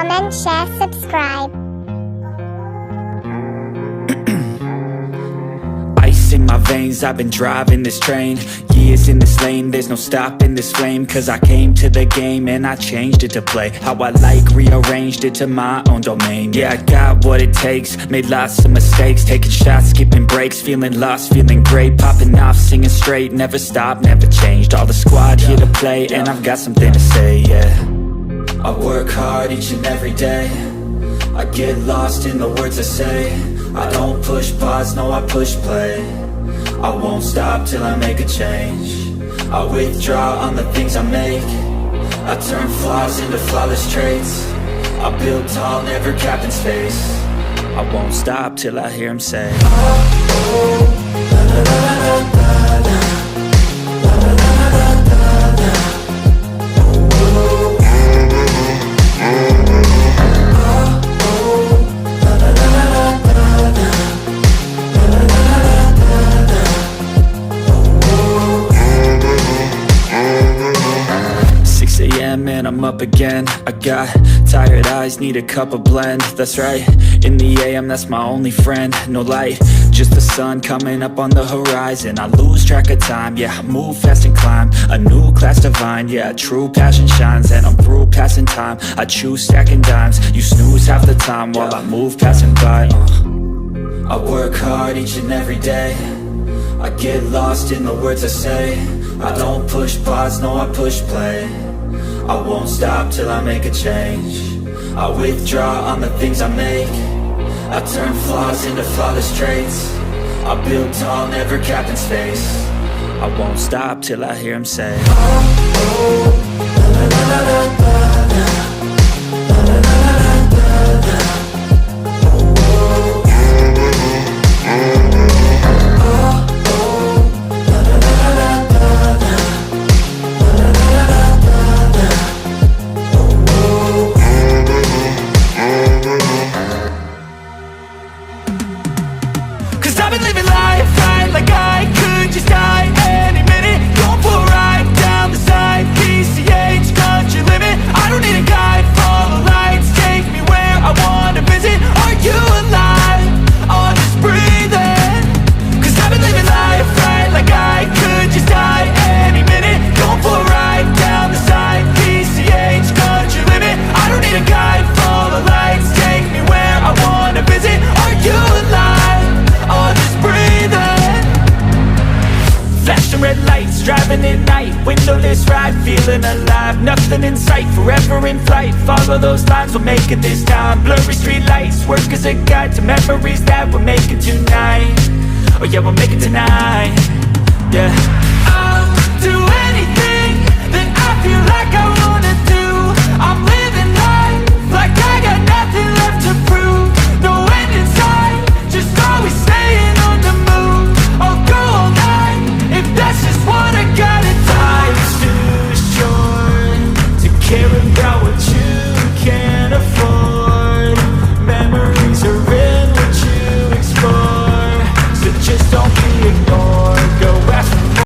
comment, share, subscribe. Ice in my veins, I've been driving this train. Years in this lane, there's no stopping this flame. Cause I came to the game and I changed it to play how I like, rearranged it to my own domain. Yeah, I got what it takes, made lots of mistakes, taking shots, skipping breaks, feeling lost, feeling great, popping off, singing straight, never stopped, never changed. All the squad here to play and I've got something to say, yeah. I work hard each and every day, I get lost in the words I say. I don't push pause, no I push play. I won't stop till I make a change. I withdraw on the things I make. I turn flaws into flawless traits. I build tall, never capped in space. I won't stop till I hear him say, oh, oh, la, la, la, la, la, la. La, la, la, la, la, la, la. Oh, oh. 6 a.m. and I'm up again. I got tired eyes, need a cup of blend. That's right, in the AM, that's my only friend. No light, just the sun coming up on the horizon. I lose track of time, yeah, I move fast and climb a new class divine, yeah, true passion shines. And I'm through passing time, I choose stacking dimes. You snooze half the time while I move passing by. I work hard each and every day, I get lost in the words I say. I don't push pause, no I push play. I won't stop till I make a change. I withdraw on the things I make. I turn flaws into flawless traits. I build tall, never capped in space. I won't stop till I hear him say, oh, oh, la, la, la, la, la, la, la. La, la, la, la, la, la, la. Oh, oh. Red lights, driving at night, windowless ride, feeling alive. Nothing in sight, forever in flight. Follow those lines, we'll make it this time. Blurry street lights, work as a guide to memories that we're making tonight. Oh yeah, we'll make it tonight. Yeah, I'll do anything that I feel like I want.